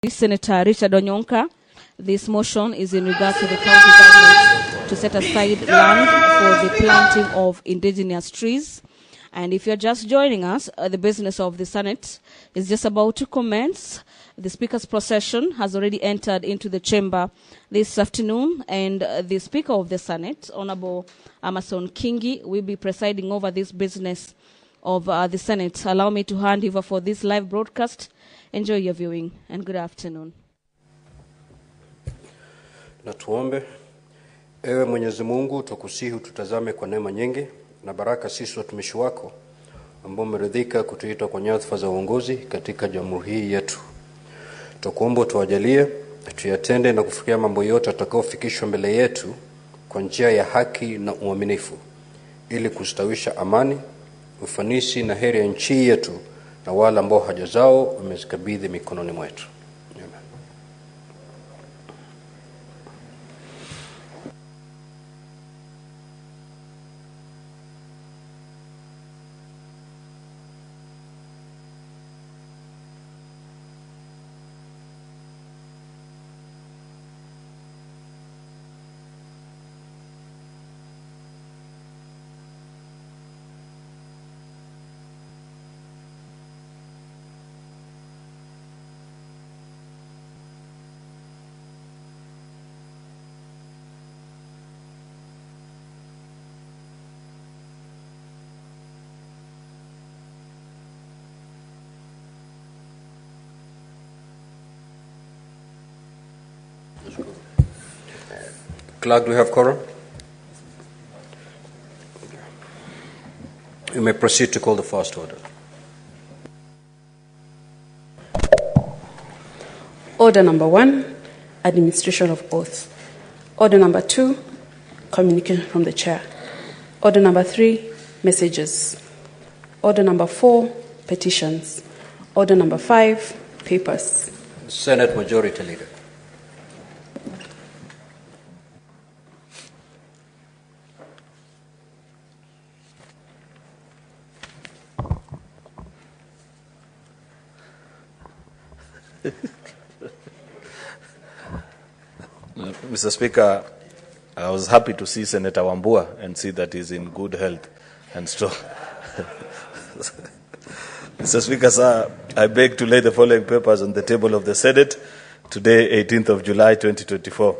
Senator Richard Onyonka. This motion is in regard to the county government to set aside land for the planting of indigenous trees. And if you're just joining us, the business of the Senate is just about to commence. The Speaker's procession has already entered into the chamber this afternoon, and the Speaker of the Senate, Honorable Amason Kingi, will be presiding over this business of the Senate. Allow me to hand over for this live broadcast. Enjoy your viewing, and good afternoon. Na tuombe. Ewe Mwenyezi Mungu, tukusihi tutazame kwa neema nyingi na baraka sisi watumishi wako ambao umeridhika kutuita kwa nyadhifa za uongozi katika jamhuri hii yetu. Tukuomba tuwajalie tuyatende na kufikia mambo yote atakayofikishwa mbele yetu kwa njia ya haki na uaminifu, ili kustawisha amani, ufanisi na heri ya nchi yetu na wale ambao haja zao umezikabidhi mikononi mwetu. Clerk, do we have quorum? You may proceed to call the first order. Order number 1, administration of oath. Order number 2, communication from the chair. Order number 3, messages. Order number 4, petitions. Order number 5, papers. Senate Majority Leader. Mr. Speaker, I was happy to see Senator Wambua and see that he's in good health and strong. Mr. Speaker, sir, I beg to lay the following papers on the table of the Senate today, 18th of July, 2024.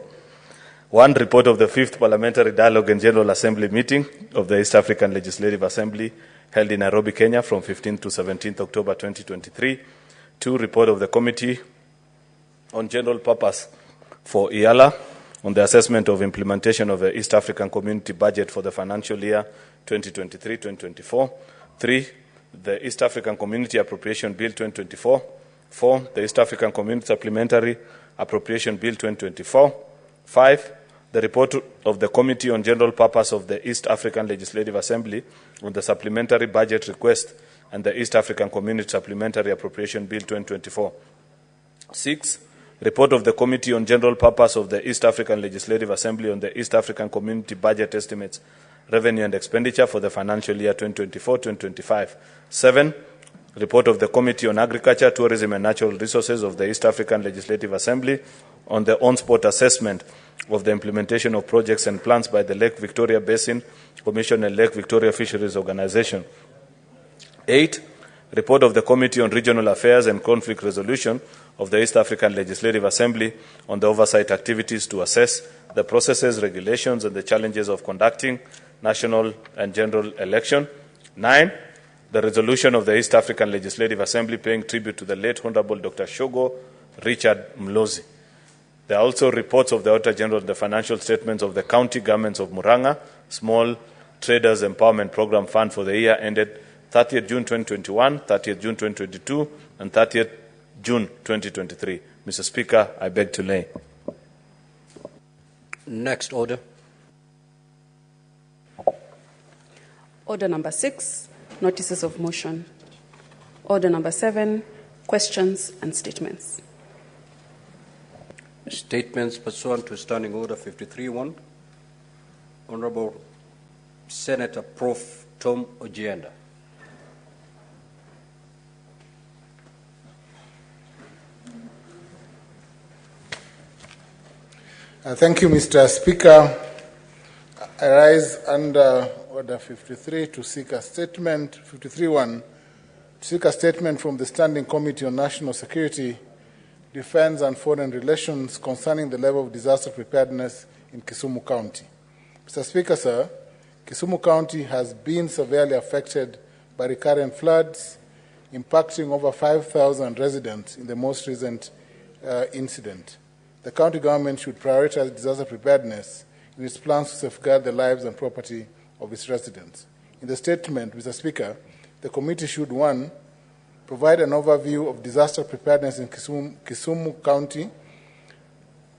1, report of the 5th Parliamentary Dialogue and General Assembly meeting of the East African Legislative Assembly held in Nairobi, Kenya from 15th to 17th October 2023. 2, report of the Committee on General Purpose for IALA on the assessment of implementation of the East African Community Budget for the financial year 2023-2024. 3, the East African Community Appropriation Bill 2024. 4, the East African Community Supplementary Appropriation Bill 2024. 5, the report of the Committee on General Purpose of the East African Legislative Assembly on the supplementary budget request and the East African Community Supplementary Appropriation Bill 2024. 6, report of the Committee on General Purpose of the East African Legislative Assembly on the East African Community Budget Estimates, Revenue and Expenditure for the financial year 2024-2025. 7, report of the Committee on Agriculture, Tourism and Natural Resources of the East African Legislative Assembly on the on-spot assessment of the implementation of projects and plans by the Lake Victoria Basin Commission and Lake Victoria Fisheries Organization. 8, report of the Committee on Regional Affairs and Conflict Resolution of the East African Legislative Assembly on the oversight activities to assess the processes, regulations, and the challenges of conducting national and general election. 9, the resolution of the East African Legislative Assembly paying tribute to the late Honorable Dr. Shogo Richard Mlozi. There are also reports of the Auditor General of the financial statements of the county governments of Murang'a Small Traders Empowerment Program Fund for the year ended 30th June 2021, 30th June 2022, and 30th June 2023. Mr. Speaker, I beg to lay. Next order. Order number 6, notices of motion. Order number 7, questions and statements. Statements pursuant to Standing Order 53-1. Honorable Senator Prof. Tom Ojienda. Thank you, Mr. Speaker. I rise under Order 53 to seek a statement, 53.1, to seek a statement from the Standing Committee on National Security, Defense and Foreign Relations concerning the level of disaster preparedness in Kisumu County. Mr. Speaker, sir, Kisumu County has been severely affected by recurrent floods, impacting over 5,000 residents in the most recent incident. The county government should prioritize disaster preparedness in its plans to safeguard the lives and property of its residents. In the statement, Mr. Speaker, the committee should, 1, provide an overview of disaster preparedness in Kisumu County,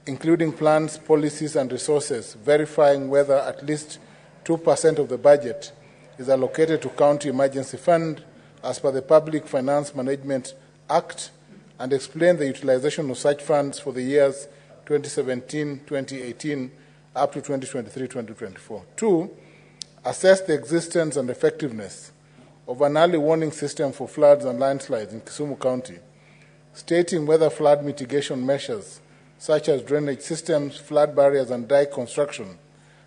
including plans, policies, and resources, verifying whether at least 2% of the budget is allocated to County Emergency Fund as per the Public Finance Management Act, and explain the utilization of such funds for the years 2017-2018 up to 2023-2024. 2, assess the existence and effectiveness of an early warning system for floods and landslides in Kisumu County, stating whether flood mitigation measures such as drainage systems, flood barriers, and dike construction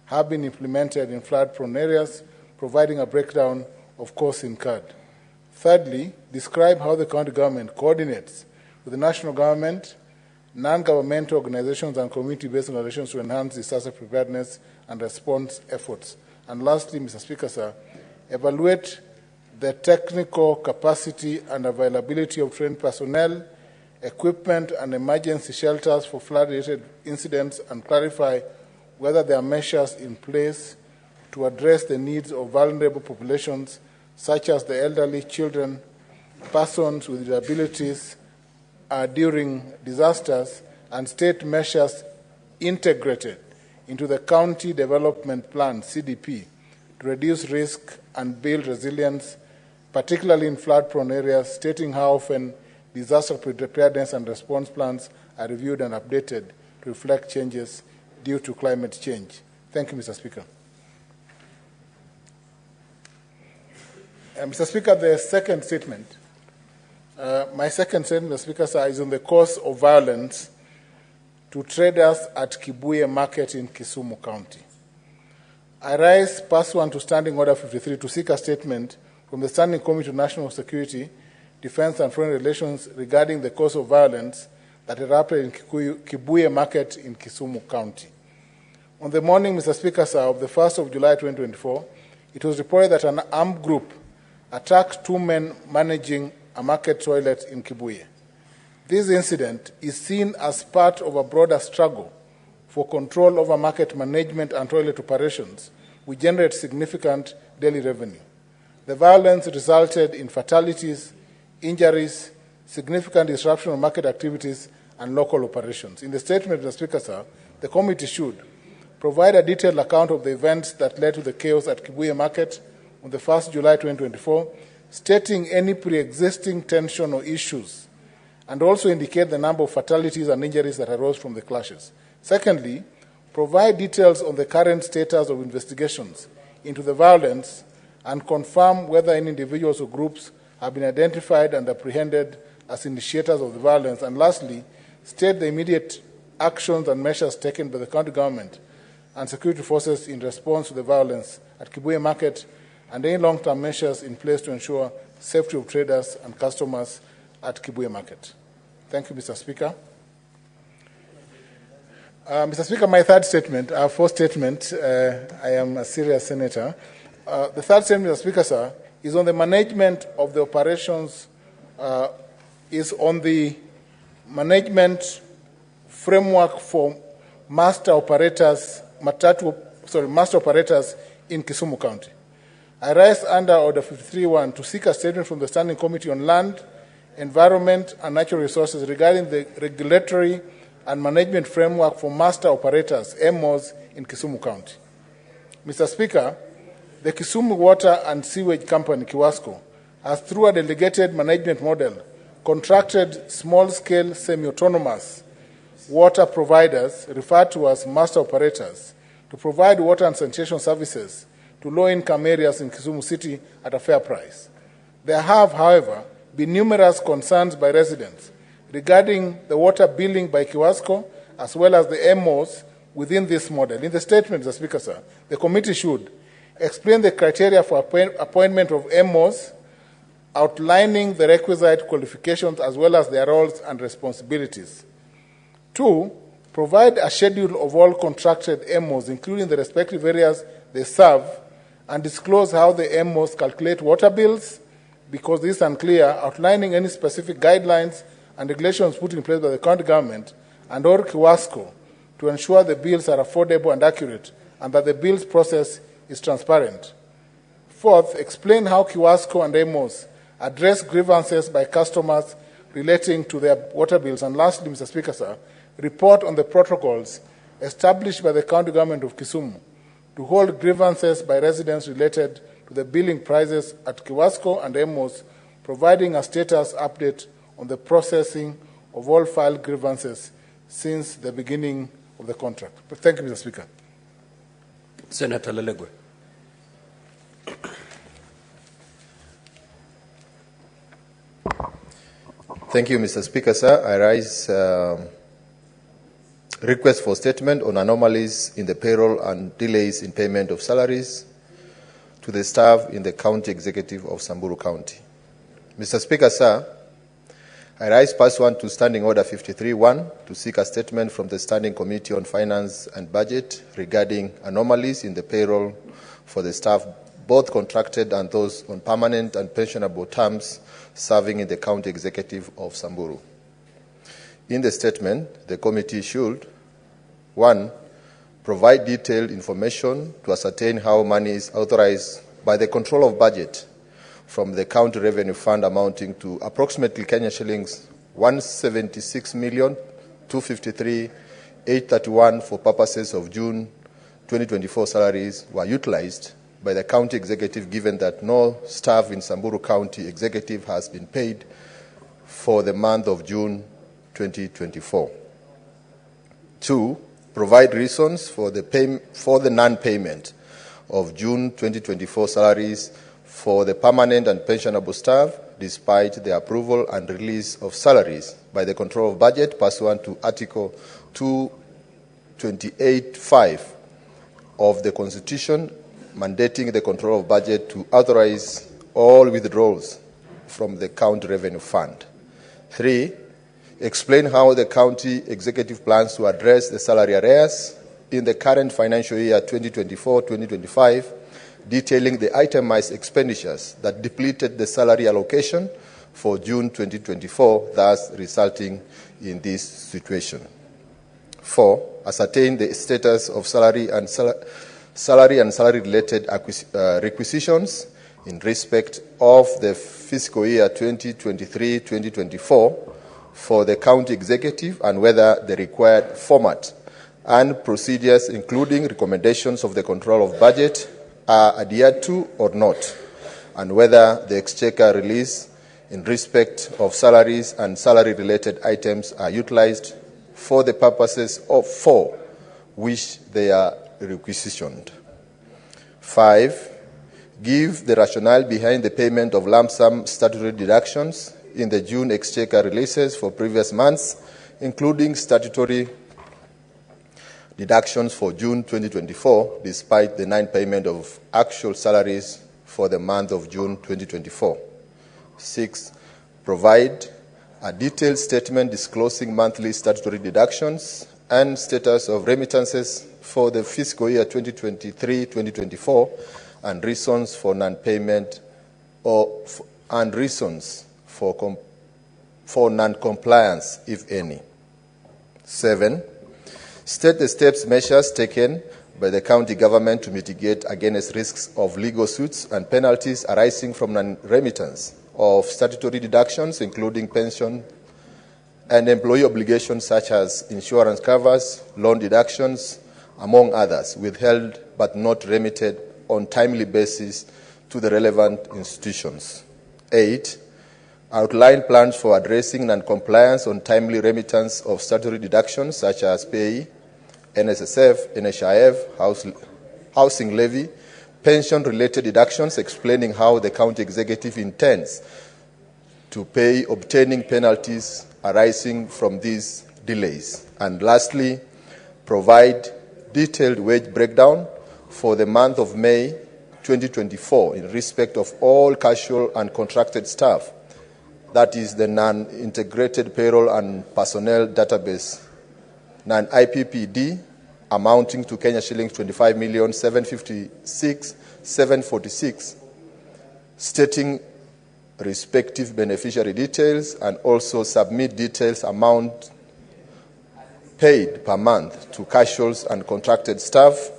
have been implemented in flood-prone areas, providing a breakdown of costs incurred. Thirdly, describe how the county government coordinates with the national government, non-governmental organizations, and community-based organizations to enhance disaster preparedness and response efforts. And lastly, Mr. Speaker, sir, evaluate the technical capacity and availability of trained personnel, equipment, and emergency shelters for flood-related incidents, and clarify whether there are measures in place to address the needs of vulnerable populations, such as the elderly, children, persons with disabilities, during disasters, and state measures integrated into the County Development Plan, CDP, to reduce risk and build resilience, particularly in flood-prone areas, stating how often disaster preparedness and response plans are reviewed and updated to reflect changes due to climate change. Thank you, Mr. Speaker. Mr. Speaker, the second statement. My second statement, Mr. Speaker, sir, is on the cause of violence to traders at Kibuye Market in Kisumu County. I rise pursuant to Standing Order 53 to seek a statement from the Standing Committee on National Security, Defense and Foreign Relations regarding the cause of violence that erupted in Kibuye Market in Kisumu County. On the morning, Mr. Speaker, sir, of the 1st of July 2024, it was reported that an armed group attacked 2 men managing a market toilet in Kibuye. This incident is seen as part of a broader struggle for control over market management and toilet operations, which generate significant daily revenue. The violence resulted in fatalities, injuries, significant disruption of market activities, and local operations. In the statement, Mr. Speaker, sir, the committee should provide a detailed account of the events that led to the chaos at Kibuye Market on the 1st July 2024, stating any pre-existing tension or issues, and also indicate the number of fatalities and injuries that arose from the clashes. Secondly, provide details on the current status of investigations into the violence and confirm whether any individuals or groups have been identified and apprehended as initiators of the violence. And lastly, state the immediate actions and measures taken by the county government and security forces in response to the violence at Kibuye Market, and any long-term measures in place to ensure safety of traders and customers at Kibuye Market. Thank you, Mr. Speaker. Mr. Speaker, my third statement, our fourth statement, I am a serious senator. The third statement, Mr. Speaker, sir, is on the management of the operations, is on the management framework for master operators in Kisumu County. I rise under Order 53.1 to seek a statement from the Standing Committee on Land, Environment, and Natural Resources regarding the regulatory and management framework for master operators, MOs, in Kisumu County. Mr. Speaker, the Kisumu Water and Sewage Company, Kiwasco, has, through a delegated management model, contracted small-scale semi-autonomous water providers, referred to as master operators, to provide water and sanitation services to low-income areas in Kisumu City at a fair price. There have, however, been numerous concerns by residents regarding the water billing by Kiwasco, as well as the MOs within this model. In the statement, Mr. Speaker, sir, the committee should explain the criteria for appointment of MOs, outlining the requisite qualifications as well as their roles and responsibilities. 2, provide a schedule of all contracted MOs, including the respective areas they serve, and disclose how the MOs calculate water bills, because this is unclear, outlining any specific guidelines and regulations put in place by the county government and or Kiwasco to ensure the bills are affordable and accurate, and that the bills process is transparent. 4th, explain how Kiwasco and MOs address grievances by customers relating to their water bills. And lastly, Mr. Speaker, sir, report on the protocols established by the county government of Kisumu to hold grievances by residents related to the billing prices at Kiwasco and MOs, providing a status update on the processing of all filed grievances since the beginning of the contract. Thank you, Mr. Speaker. Senator Lelegwe. Thank you, Mr. Speaker, sir. I rise request for statement on anomalies in the payroll and delays in payment of salaries to the staff in the County Executive of Samburu County. Mr. Speaker, sir, I rise pursuant to Standing Order 53-1 to seek a statement from the Standing Committee on Finance and Budget regarding anomalies in the payroll for the staff, both contracted and those on permanent and pensionable terms serving in the County Executive of Samburu. In the statement, the committee should, 1, provide detailed information to ascertain how money is authorized by the control of budget from the County Revenue Fund amounting to approximately Kenya shillings 176,253,831 for purposes of June 2024 salaries were utilized by the County Executive, given that no staff in Samburu County Executive has been paid for the month of June 2024. 2, provide reasons for the non-payment of June 2024 salaries for the permanent and pensionable staff, despite the approval and release of salaries by the Control of Budget pursuant to Article 228(5) of the Constitution, mandating the Control of Budget to authorize all withdrawals from the County Revenue Fund. 3, explain how the County Executive plans to address the salary arrears in the current financial year 2024-2025, detailing the itemized expenditures that depleted the salary allocation for June 2024, thus resulting in this situation. 4, ascertain the status of salary and salary-related requisitions in respect of the fiscal year 2023-2024 for the County Executive, and whether the required format and procedures, including recommendations of the Control of Budget, are adhered to or not, and whether the Exchequer release in respect of salaries and salary-related items are utilized for the purposes for which they are requisitioned. 5, give the rationale behind the payment of lump sum statutory deductions in the June Exchequer releases for previous months, including statutory deductions for June 2024, despite the non-payment of actual salaries for the month of June 2024. 6, provide a detailed statement disclosing monthly statutory deductions and status of remittances for the fiscal year 2023-2024, and reasons for non-payment and reasons for non-compliance, if any. 7, state the steps, measures taken by the county government to mitigate against risks of legal suits and penalties arising from non-remittance of statutory deductions, including pension and employee obligations such as insurance covers, loan deductions, among others, withheld but not remitted on timely basis to the relevant institutions. 8, outline plans for addressing non-compliance on timely remittance of statutory deductions such as PAYE, NSSF, NHIF, housing levy, pension-related deductions, explaining how the county executive intends to pay obtaining penalties arising from these delays. And lastly, provide detailed wage breakdown for the month of May 2024 in respect of all casual and contracted staff, that is the non-integrated payroll and personnel database, non-IPPD, amounting to Kenya shillings 25,756,746, stating respective beneficiary details, and also submit details amount paid per month to casuals and contracted staff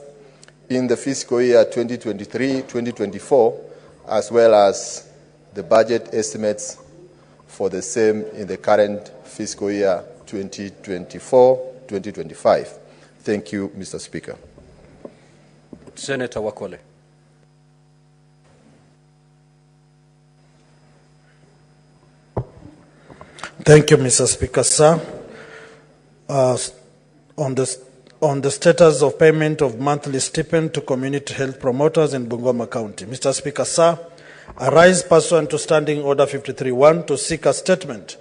in the fiscal year 2023-2024, as well as the budget estimates for the same in the current fiscal year 2024-2025. Thank you, Mr. Speaker. Senator Wakole. Thank you, Mr. Speaker, sir. On the status of payment of monthly stipend to community health promoters in Bungoma County. Mr. Speaker, sir, I rise pursuant to Standing Order 53.1 to seek a statement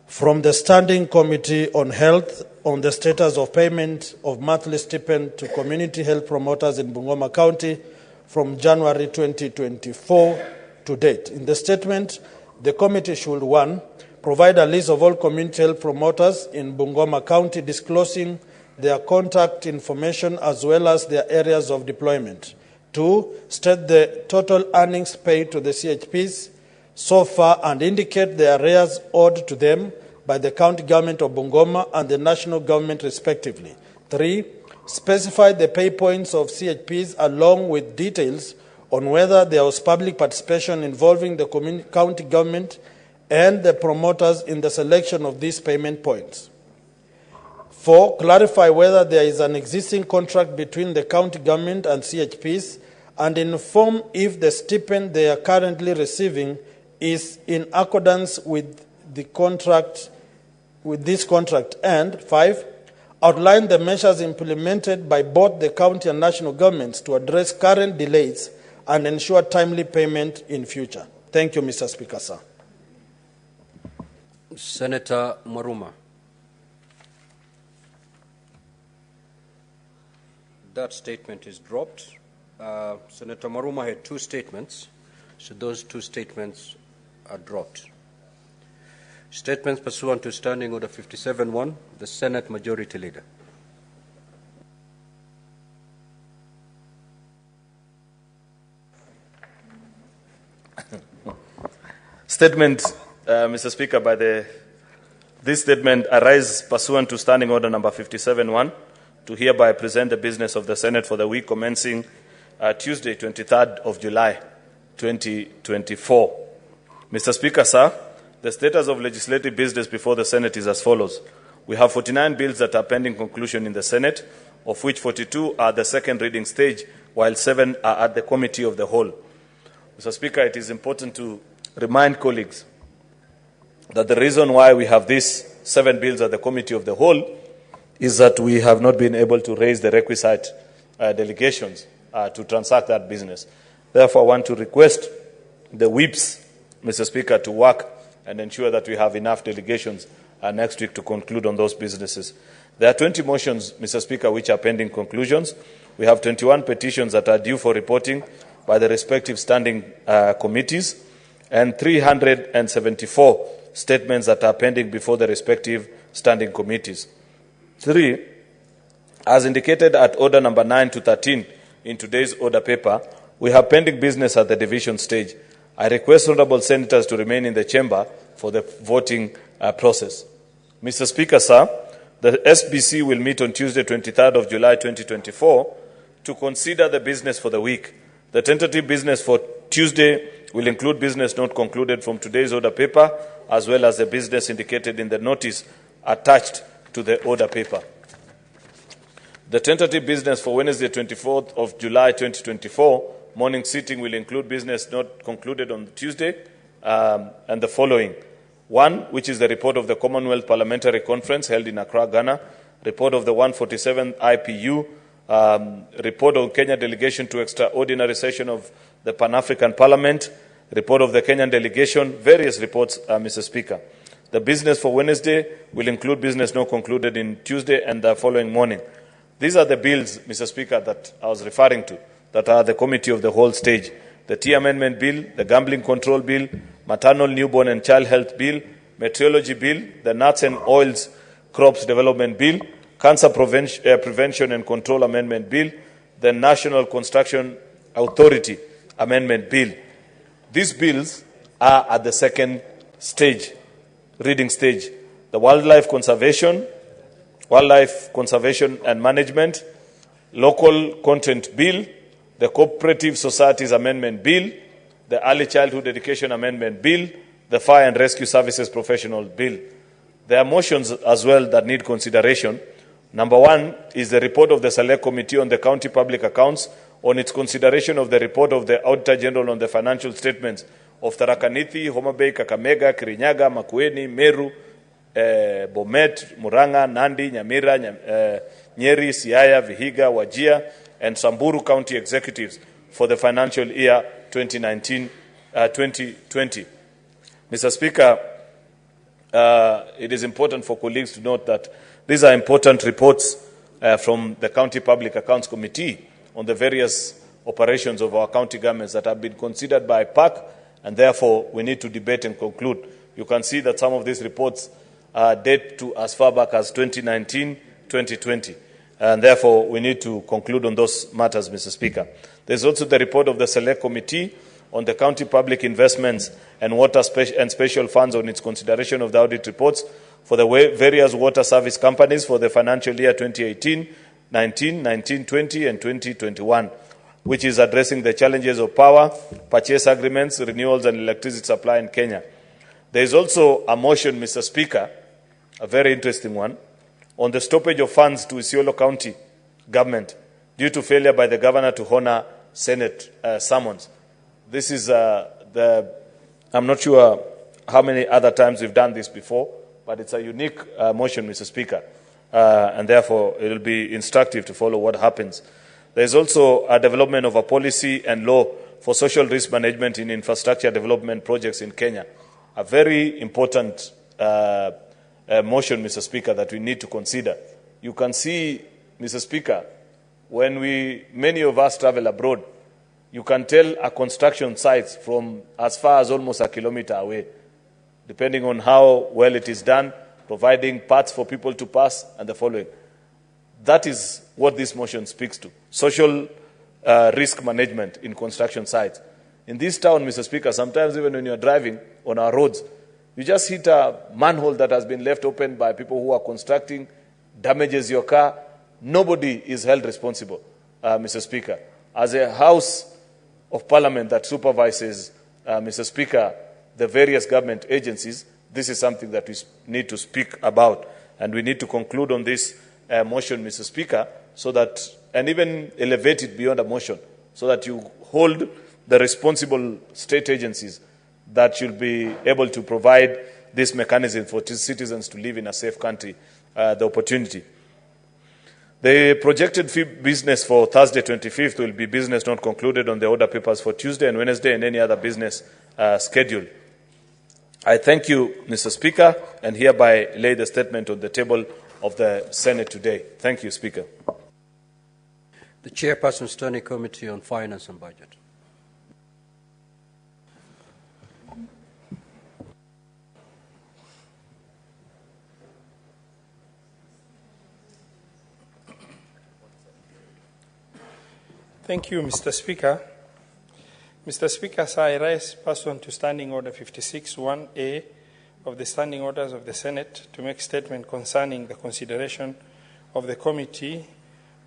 from the Standing Committee on Health on the status of payment of monthly stipend to community health promoters in Bungoma County from January 2024 to date. In the statement, the committee should, 1, provide a list of all community health promoters in Bungoma County disclosing their contact information as well as their areas of deployment. 2, state the total earnings paid to the CHPs so far and indicate the arrears owed to them by the county government of Bungoma and the national government respectively. 3, specify the pay points of CHPs along with details on whether there was public participation involving the county government and the promoters in the selection of these payment points. 4, clarify whether there is an existing contract between the county government and CHPs and inform if the stipend they are currently receiving is in accordance with the contract, with this contract. And 5, outline the measures implemented by both the county and national governments to address current delays and ensure timely payment in future. Thank you, Mr. Speaker, sir. Senator Maruma. That statement is dropped. Senator Maruma had 2 statements, so those 2 statements are dropped. Statements pursuant to Standing Order 57.1, the Senate Majority Leader. Statement, Mr. Speaker, this statement arises pursuant to Standing Order number 57.1 to hereby present the business of the Senate for the week commencing Tuesday, 23rd of July, 2024. Mr. Speaker, sir, the status of legislative business before the Senate is as follows. We have 49 bills that are pending conclusion in the Senate, of which 42 are at the second reading stage, while 7 are at the Committee of the Whole. Mr. Speaker, it is important to remind colleagues that the reason why we have these 7 bills at the Committee of the Whole is that we have not been able to raise the requisite delegations to transact that business. Therefore, I want to request the whips, Mr. Speaker, to work and ensure that we have enough delegations next week to conclude on those businesses. There are 20 motions, Mr. Speaker, which are pending conclusions. We have 21 petitions that are due for reporting by the respective standing committees and 374 statements that are pending before the respective standing committees. 3, as indicated at order number 9 to 13 in today's order paper, we have pending business at the division stage. I request honorable senators to remain in the chamber for the voting process. Mr. Speaker, sir, the SBC will meet on Tuesday, 23rd of July, 2024, to consider the business for the week. The tentative business for Tuesday will include business not concluded from today's order paper, as well as the business indicated in the notice attached to the order paper. The tentative business for Wednesday, 24th of July, 2024, morning sitting will include business not concluded on Tuesday and the following. 1, which is the report of the Commonwealth Parliamentary Conference held in Accra, Ghana, report of the 147th IPU, report of Kenya delegation to extraordinary session of the Pan-African Parliament, report of the Kenyan delegation, various reports, Mr. Speaker. The business for Wednesday will include business not concluded in Tuesday and the following morning. These are the bills, Mr. Speaker, that I was referring to, that are the committee of the whole stage. The Tea Amendment Bill, the Gambling Control Bill, Maternal, Newborn and Child Health Bill, Meteorology Bill, the Nuts and Oils Crops Development Bill, Cancer Prevention and Control Amendment Bill, the National Construction Authority Amendment Bill. These bills are at the second stage, reading stage. The Wildlife Conservation and Management, Local Content Bill, the Cooperative Societies Amendment Bill, the Early Childhood Education Amendment Bill, the Fire and Rescue Services Professional Bill. There are motions as well that need consideration. Number one is the report of the Select Committee on the County Public Accounts on its consideration of the report of the Auditor General on the financial statements of Tharaka Nithi, Homa Bay, Kakamega, Kirinyaga, Makueni, Meru, Bomet, Muranga, Nandi, Nyamira, Nyeri, Siaya, Vihiga, Wajir, and Samburu County executives for the financial year 2019-2020. Mr. Speaker, it is important for colleagues to note that these are important reports from the County Public Accounts Committee on the various operations of our county governments that have been considered by PAC, and therefore we need to debate and conclude. You can see that some of these reports date to as far back as 2019-2020, and therefore we need to conclude on those matters, Mr. Speaker. There's also the report of the Select Committee on the County Public Investments and Water and Special Funds on its consideration of the audit reports for the various water service companies for the financial year 2018, 1920, and 2021, which is addressing the challenges of power, purchase agreements, renewals, and electricity supply in Kenya. There is also a motion, Mr. Speaker, a very interesting one, on the stoppage of funds to Isiolo County government due to failure by the governor to honor Senate summons. This is I'm not sure how many other times we've done this before, but it's a unique motion, Mr. Speaker, and therefore it will be instructive to follow what happens. There is also a development of a policy and law for social risk management in infrastructure development projects in Kenya. A very important motion, Mr. Speaker, that we need to consider. You can see, Mr. Speaker, when many of us travel abroad, you can tell a construction site from as far as almost a kilometer away, depending on how well it is done, providing paths for people to pass, and the following. That is what this motion speaks to, social risk management in construction sites. In this town, Mr. Speaker, sometimes even when you're driving on our roads, you just hit a manhole that has been left open by people who are constructing, damages your car. Nobody is held responsible, Mr. Speaker. As a House of Parliament that supervises, Mr. Speaker, the various government agencies, this is something that we need to speak about. And we need to conclude on this motion, Mr. Speaker, so that, and even elevate it beyond a motion, so that you hold the responsible state agencies that should be able to provide this mechanism for citizens to live in a safe country, the opportunity. The projected fee business for Thursday, 25th, will be business not concluded on the order papers for Tuesday and Wednesday and any other business scheduled. I thank you, Mr. Speaker, and hereby lay the statement on the table of the Senate today. Thank you, Speaker. The Chairperson, Standing Committee on Finance and Budget. Thank you, Mr. Speaker. Mr. Speaker, sir, I rise pursuant to Standing Order 56(1)A of the Standing Orders of the Senate to make statement concerning the consideration of the Committee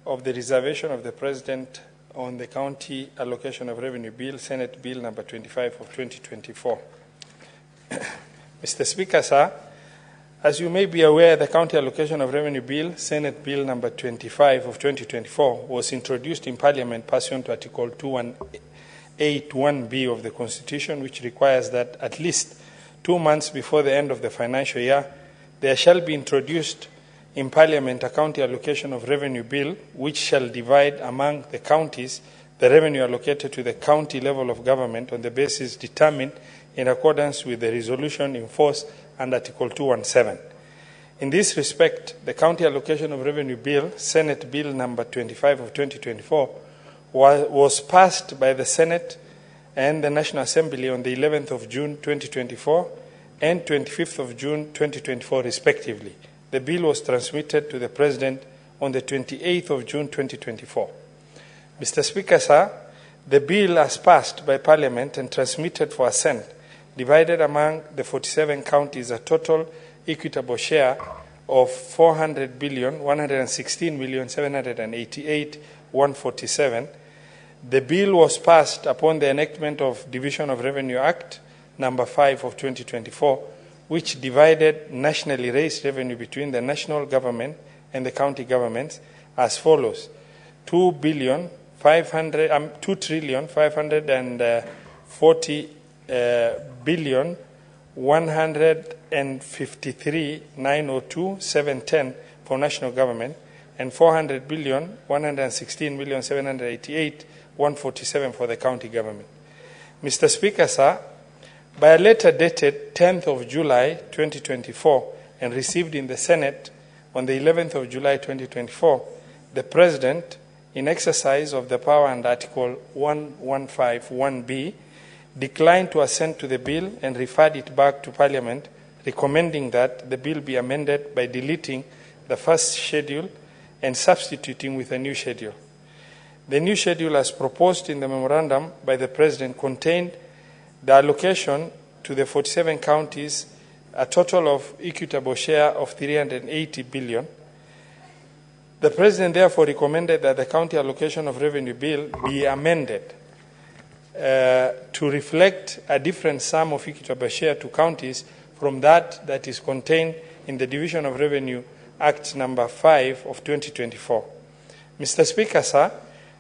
of the Reservation of the President on the County Allocation of Revenue Bill, Senate Bill number 25 of 2024. Mr. Speaker, sir, as you may be aware, the County Allocation of Revenue Bill, Senate Bill number 25 of 2024, was introduced in Parliament pursuant to Article 218(1)B of the Constitution, which requires that at least 2 months before the end of the financial year, there shall be introduced in Parliament a County Allocation of Revenue Bill, which shall divide among the counties the revenue allocated to the county level of government on the basis determined in accordance with the resolution in force under Article 217. In this respect, the County Allocation of Revenue Bill, Senate Bill number 25 of 2024, was passed by the Senate and the National Assembly on the 11th of June 2024 and 25th of June 2024 respectively. The bill was transmitted to the President on the 28th of June 2024. Mr. Speaker, sir, the bill as passed by Parliament and transmitted for assent divided among the 47 counties a total equitable share of 400,116,788,147. The bill was passed upon the enactment of Division of Revenue Act number 5 of 2024, which divided nationally raised revenue between the national government and the county governments as follows: 2,540,153,902,710 for national government and 400,116,788,147 for the county government. Mr. Speaker, sir, by a letter dated 10th of July 2024 and received in the Senate on the 11th of July 2024, the President, in exercise of the power under Article 115(1)(b), declined to assent to the bill and referred it back to Parliament, recommending that the bill be amended by deleting the first schedule and substituting with a new schedule. The new schedule, as proposed in the memorandum by the President, contained the allocation to the 47 counties a total of equitable share of 380 billion. The President therefore recommended that the County Allocation of Revenue Bill be amended to reflect a different sum of equitable share to counties from that is contained in the Division of Revenue Act number 5 of 2024. Mr. Speaker, sir,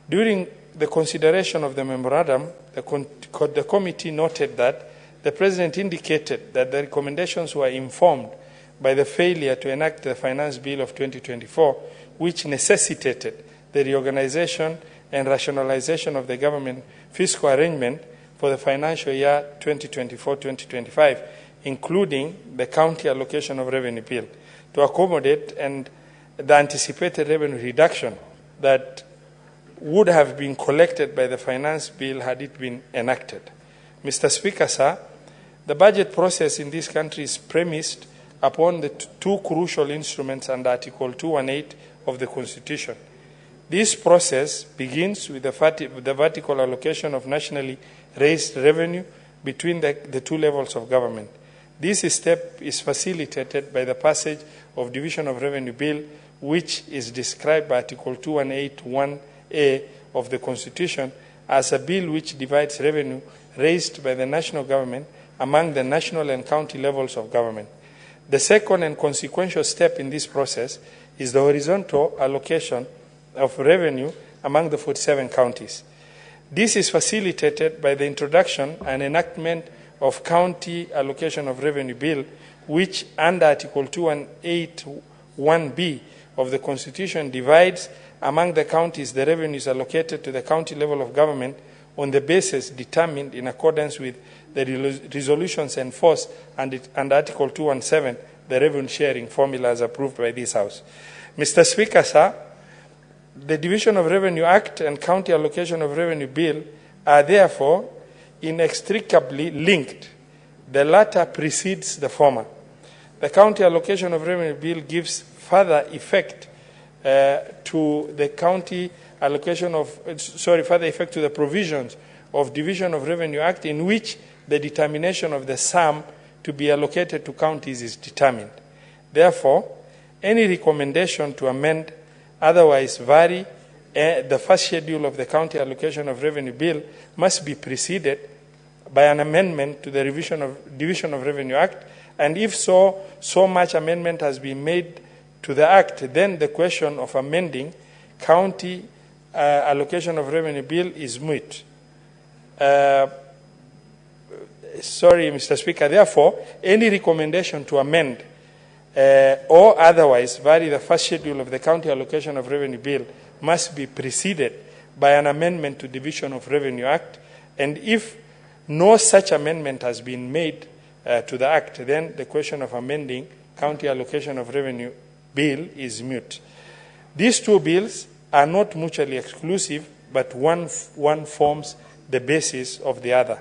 during the consideration of the memorandum, the committee noted that the President indicated that the recommendations were informed by the failure to enact the Finance Bill of 2024, which necessitated the reorganization and rationalization of the government fiscal arrangement for the financial year 2024-2025, including the County Allocation of Revenue Bill, to accommodate and the anticipated revenue reduction that would have been collected by the Finance Bill had it been enacted. Mr. Speaker, sir, the budget process in this country is premised upon the two crucial instruments under Article 218 of the Constitution. This process begins with the vertical allocation of nationally raised revenue between the two levels of government. This step is facilitated by the passage of Division of Revenue Bill, which is described by Article 218(1)(a) of the Constitution as a bill which divides revenue raised by the national government among the national and county levels of government. The second and consequential step in this process is the horizontal allocation of revenue among the 47 counties. This is facilitated by the introduction and enactment of County Allocation of Revenue Bill, which under Article 218(1)(b) of the Constitution divides among the counties the revenues allocated to the county level of government on the basis determined in accordance with the resolutions enforced under Article 217, the revenue sharing formula as approved by this House. Mr. Speaker, sir, the Division of Revenue Act and County Allocation of Revenue Bill are therefore inextricably linked. The latter precedes the former. The County Allocation of Revenue Bill gives further effect to the provisions of Division of Revenue Act, in which the determination of the sum to be allocated to counties is determined. Therefore, any recommendation to amend, otherwise vary, the first schedule of the County Allocation of Revenue Bill must be preceded by an amendment to the Division of Revenue Act, and if so much amendment has been made to the Act, then the question of amending County Allocation of Revenue Bill is moot. Mr. Speaker, therefore, any recommendation to amend or otherwise vary the first schedule of the County Allocation of Revenue Bill must be preceded by an amendment to Division of Revenue Act, and if no such amendment has been made to the Act, then the question of amending County Allocation of Revenue Bill is moot. These two bills are not mutually exclusive, but one forms the basis of the other.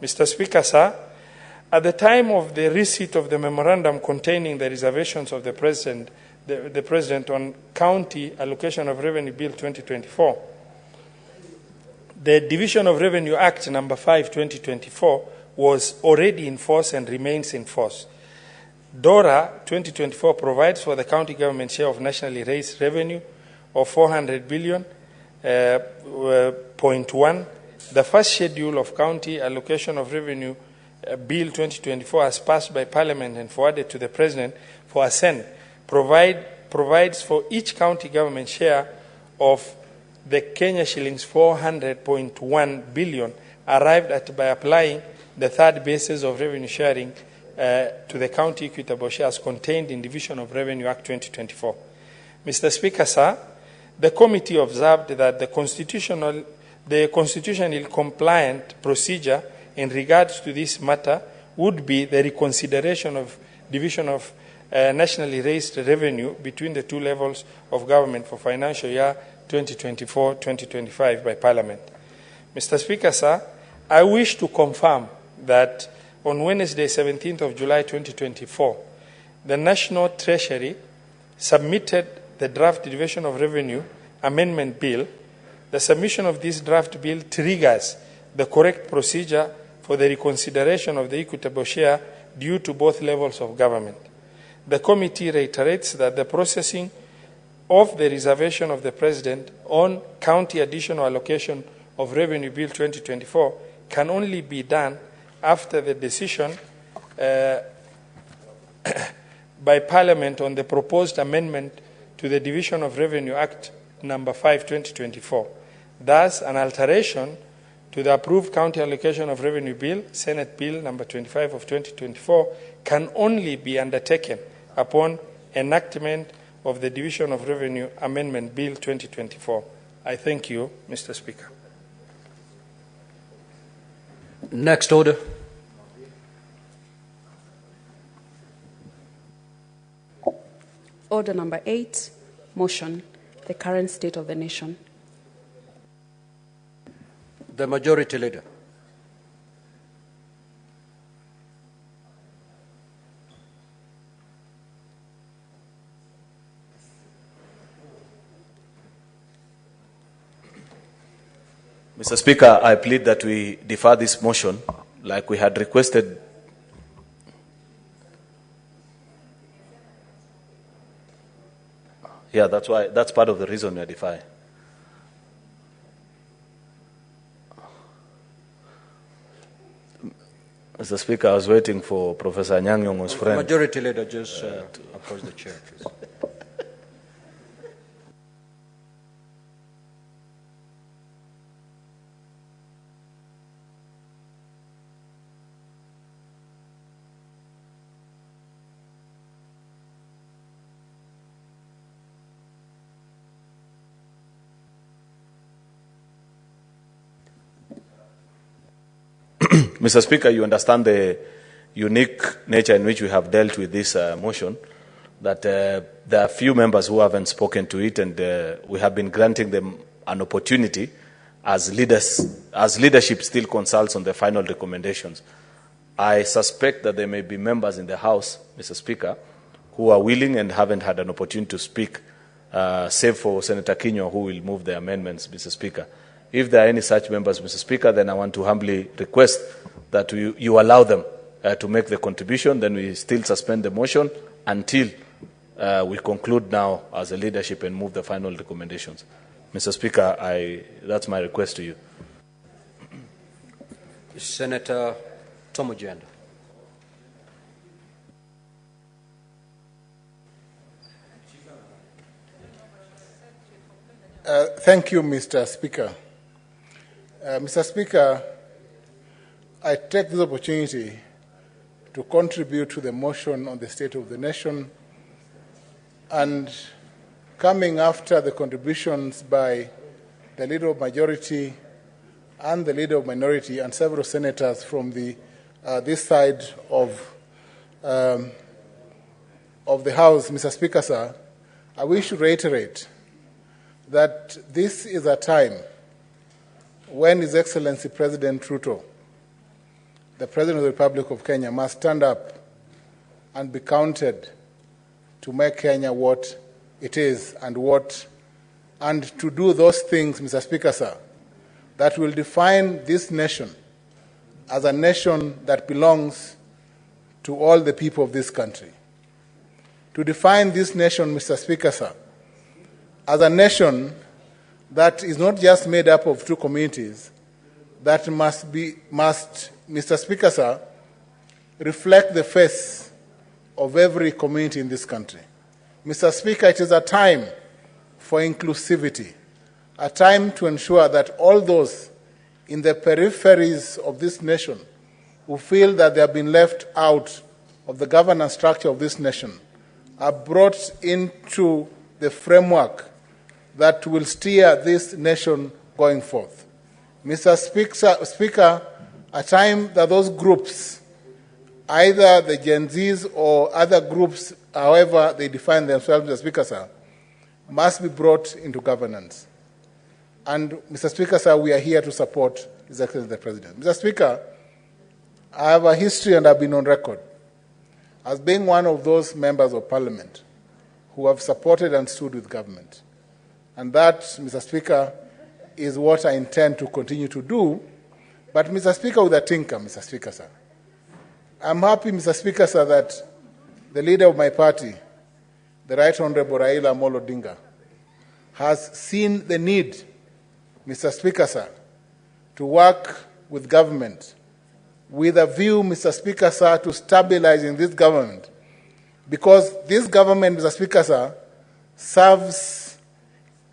Mr. Speaker, sir, at the time of the receipt of the memorandum containing the reservations of the President on County Allocation of Revenue Bill 2024, the Division of Revenue Act number 5, 2024 was already in force and remains in force. DORA 2024 provides for the county government share of nationally raised revenue of 400 billion, .1. The first schedule of County Allocation of Revenue Bill 2024, as passed by Parliament and forwarded to the President for assent, provides for each county government share of the Kenya shillings 400.1 billion arrived at by applying the third basis of revenue sharing to the county equitable shares contained in Division of Revenue Act 2024. Mr. Speaker, sir, the committee observed that the constitutionally compliant procedure in regards to this matter would be the reconsideration of division of nationally raised revenue between the two levels of government for financial year 2024-2025 by Parliament. Mr. Speaker, sir, I wish to confirm that on Wednesday, 17th of July 2024, the National Treasury submitted the draft Division of Revenue Amendment Bill. The submission of this draft bill triggers the correct procedure for the reconsideration of the equitable share due to both levels of government. The committee reiterates that the processing of the reservation of the President on County Additional Allocation of Revenue Bill 2024 can only be done after the decision by Parliament on the proposed amendment to the Division of Revenue Act number 5, 2024. Thus, an alteration to the approved County Allocation of Revenue Bill, Senate Bill number 25 of 2024, can only be undertaken upon enactment of the Division of Revenue Amendment Bill 2024. I thank you, Mr. Speaker. Next order. Order number 8, motion, the current state of the nation. The Majority Leader. Mr. Speaker, I plead that we defer this motion like we had requested. Yeah, that's part of the reason we are deferring. Mr. Speaker, I was waiting for Professor Anyang' Nyong'o's friend. Majority Leader, just approach the chair, please. Mr. Speaker, you understand the unique nature in which we have dealt with this motion, that there are few members who haven't spoken to it, and we have been granting them an opportunity as leadership still consults on the final recommendations. I suspect that there may be members in the House, Mr. Speaker, who are willing and haven't had an opportunity to speak, save for Senator Kinyo, who will move the amendments, Mr. Speaker. If there are any such members, Mr. Speaker, then I want to humbly request that you allow them to make the contribution. Then we still suspend the motion until we conclude now as a leadership and move the final recommendations. Mr. Speaker, that's my request to you. Senator Tomojenda. Thank you, Mr. Speaker. Mr. Speaker, I take this opportunity to contribute to the motion on the state of the nation, and coming after the contributions by the Leader of Majority and the Leader of Minority and several senators from this side of of the House, Mr. Speaker, sir, I wish to reiterate that this is a time when His Excellency President Ruto, the President of the Republic of Kenya, must stand up and be counted to make Kenya what it is and to do those things, Mr. Speaker, sir, that will define this nation as a nation that belongs to all the people of this country. To define this nation, Mr. Speaker, sir, as a nation that is not just made up of two communities, that must, Mr. Speaker, sir, reflect the face of every community in this country. Mr. Speaker, it is a time for inclusivity, a time to ensure that all those in the peripheries of this nation who feel that they have been left out of the governance structure of this nation are brought into the framework that will steer this nation going forth. Mr. Speaker, a time that those groups, either the Gen Zs or other groups, however they define themselves, Mr. Speaker, sir, must be brought into governance. And, Mr. Speaker, sir, we are here to support His Excellency the President. Mr. Speaker, I have a history and I've been on record as being one of those members of Parliament who have supported and stood with government. And that, Mr. Speaker, is what I intend to continue to do. But, Mr. Speaker, with a tinker, Mr. Speaker, sir. I'm happy, Mr. Speaker, sir, that the leader of my party, the Right Honorable Raila Amolo Odinga, has seen the need, Mr. Speaker, sir, to work with government with a view, Mr. Speaker, sir, to stabilizing this government. Because this government, Mr. Speaker, sir, serves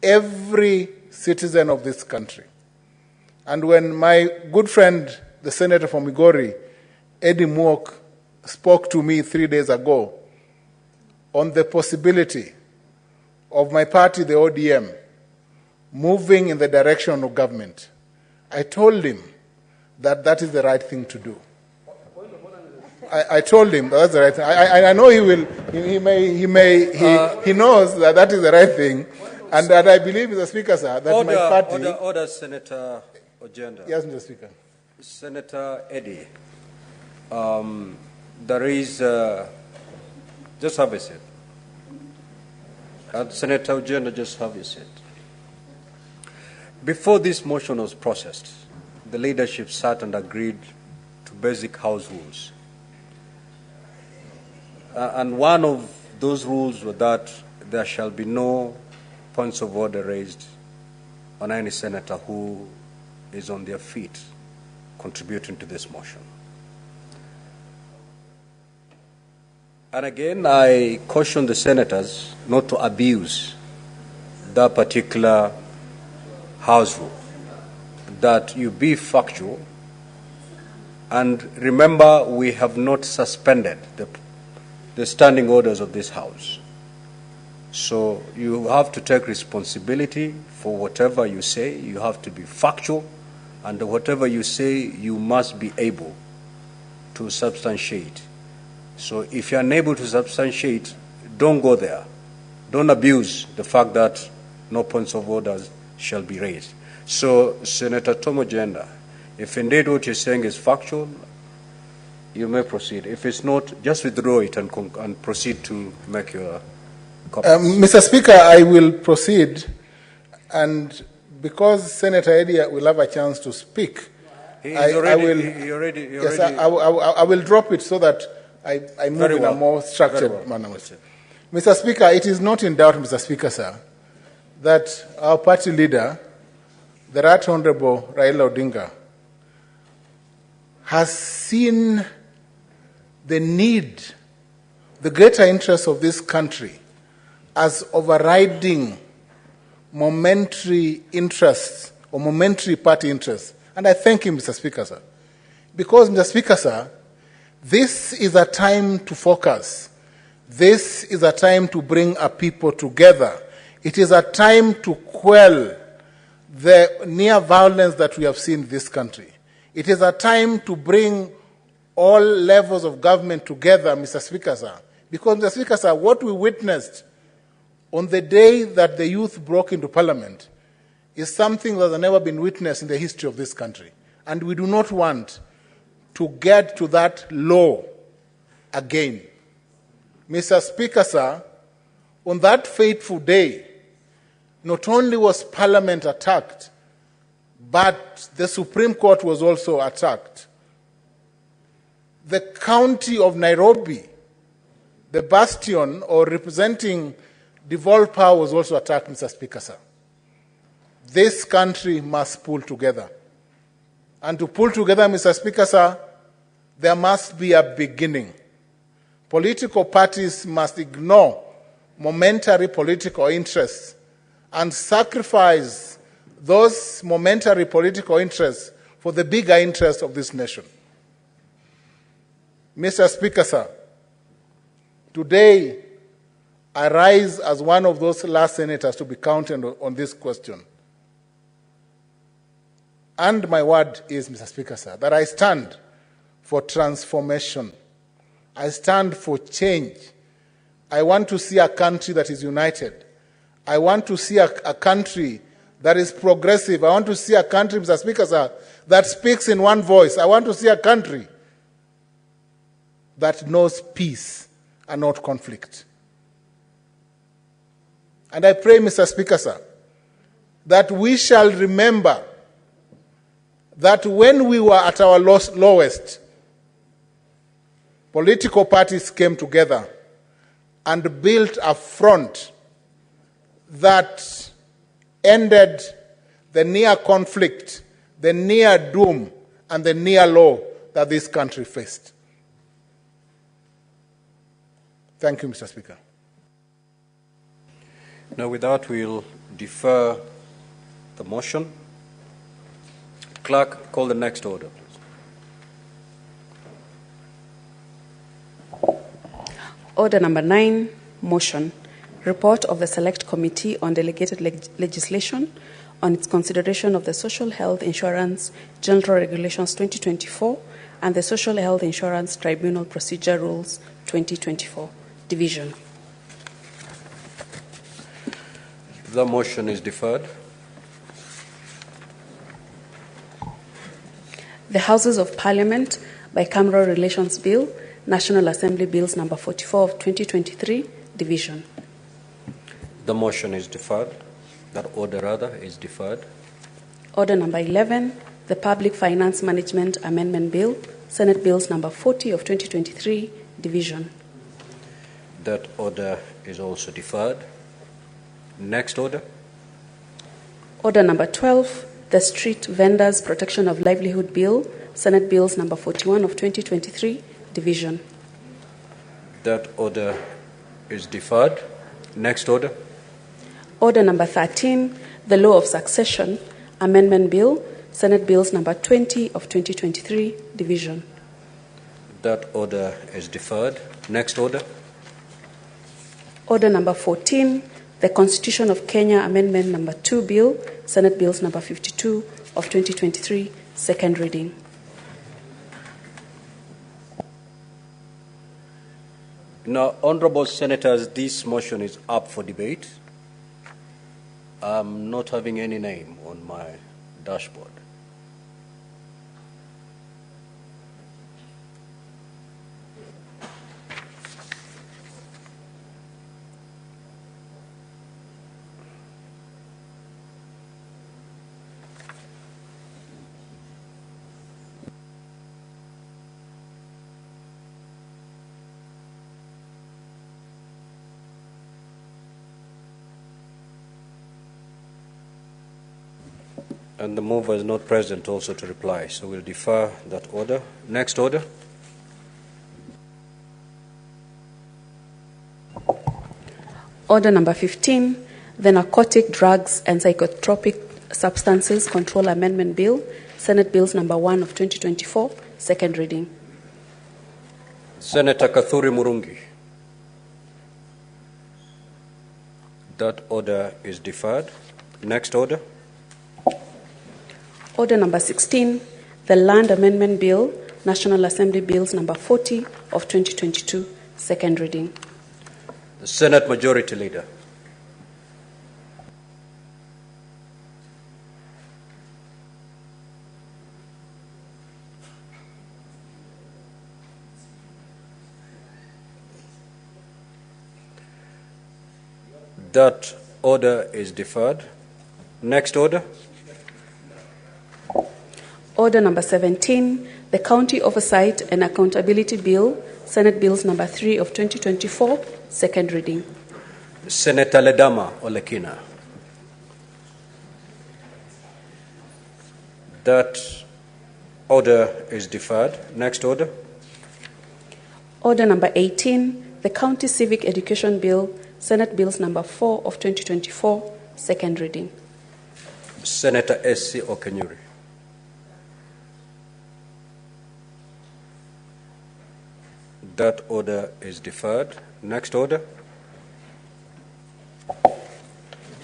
every citizen of this country. And when my good friend, the Senator from Migori, Eddie Mwok, spoke to me 3 days ago on the possibility of my party, the ODM, moving in the direction of government, I told him that that is the right thing to do. I told him that's the right thing. I know he will. He knows that that is the right thing, and that I believe, Mr. Speaker, sir, that my party. Order, Senator Ojenda. Yes, Mr. Speaker. Senator Eddie, there is just have a seat. Senator Ojenda, just have a seat. Before this motion was processed, the leadership sat and agreed to basic house rules. And one of those rules was that there shall be no points of order raised on any senator who is on their feet contributing to this motion. And again, I caution the senators not to abuse that particular house rule, that you be factual. And remember, we have not suspended the standing orders of this House. So you have to take responsibility for whatever you say. You have to be factual, and whatever you say, you must be able to substantiate. So if you're unable to substantiate, don't go there. Don't abuse the fact that no points of order shall be raised. So, Senator Tom Ojenda, if indeed what you're saying is factual, you may proceed. If it's not, just withdraw it and proceed to make your copy. Mr. Speaker, I will proceed, and because Senator Eddie will have a chance to speak, I will drop it so that I move in a more structured manner. Mr. Speaker, it is not in doubt, Mr. Speaker, sir, that our party leader, the Right Honorable Raila Odinga, has seen the need, the greater interest of this country as overriding momentary interests or momentary party interests. And I thank him, Mr. Speaker, sir. Because, Mr. Speaker, sir, this is a time to focus. This is a time to bring our people together. It is a time to quell the near violence that we have seen in this country. It is a time to bring all levels of government together, Mr. Speaker, sir, Because, Mr. Speaker, sir, what we witnessed on the day that the youth broke into Parliament is something that has never been witnessed in the history of this country. And we do not want to get to that low again. Mr. Speaker, sir, on that fateful day, not only was Parliament attacked, but the Supreme Court was also attacked. The county of Nairobi, the bastion or representing devolved power, was also attacked, Mr. Speaker, sir. This country must pull together. And to pull together, Mr. Speaker, sir, there must be a beginning. Political parties must ignore momentary political interests and sacrifice those momentary political interests for the bigger interests of this nation. Mr. Speaker, sir, today I rise as one of those last senators to be counted on this question. And my word is, Mr. Speaker, sir, that I stand for transformation. I stand for change. I want to see a country that is united. I want to see a country that is progressive. I want to see a country, Mr. Speaker, sir, that speaks in one voice. I want to see a country that knows peace and not conflict. And I pray, Mr. Speaker, sir, that we shall remember that when we were at our lowest, political parties came together and built a front that ended the near conflict, the near doom, and the near low that this country faced. Thank you, Mr. Speaker. Now, with that, we'll defer the motion. Clerk, call the next order, please. Order number 9, motion. Report of the Select Committee on Delegated Legislation on its consideration of the Social Health Insurance General Regulations 2024 and the Social Health Insurance Tribunal Procedure Rules 2024. Division. The motion is deferred. The Houses of Parliament Bicameral Relations Bill, National Assembly Bills number 44 of 2023, Division. The motion is deferred. That order, rather, is deferred. Order number 11, the Public Finance Management Amendment Bill, Senate Bills number 40 of 2023, Division. That order is also deferred. Next order. Order number 12, the Street Vendors Protection of Livelihood Bill, Senate Bills number 41 of 2023, Division. That order is deferred. Next order. Order number 13, the Law of Succession Amendment Bill, Senate Bills number 20 of 2023, Division. That order is deferred. Next order. Order number 14, the Constitution of Kenya Amendment number 2 Bill, Senate Bills number 52 of 2023, second reading. Now, honorable senators, this motion is up for debate. I'm not having any name on my dashboard. And the mover is not present also to reply, so we'll defer that order. Next order. Order number 15, the Narcotic Drugs and Psychotropic Substances Control Amendment Bill, Senate Bills number 1 of 2024, second reading. Senator Kathuri Murungi. That order is deferred. Next order. Order number 16, the Land Amendment Bill, National Assembly Bills number 40 of 2022, second reading. The Senate Majority Leader. That order is deferred. Next order. Order number 17, the County Oversight and Accountability Bill, Senate Bills number 3 of 2024, second reading. Senator Ledama Olekina. That order is deferred. Next order. Order number 18, the County Civic Education Bill, Senate Bills number 4 of 2024, second reading. Senator S.C. Okenyuri. That order is deferred. Next order.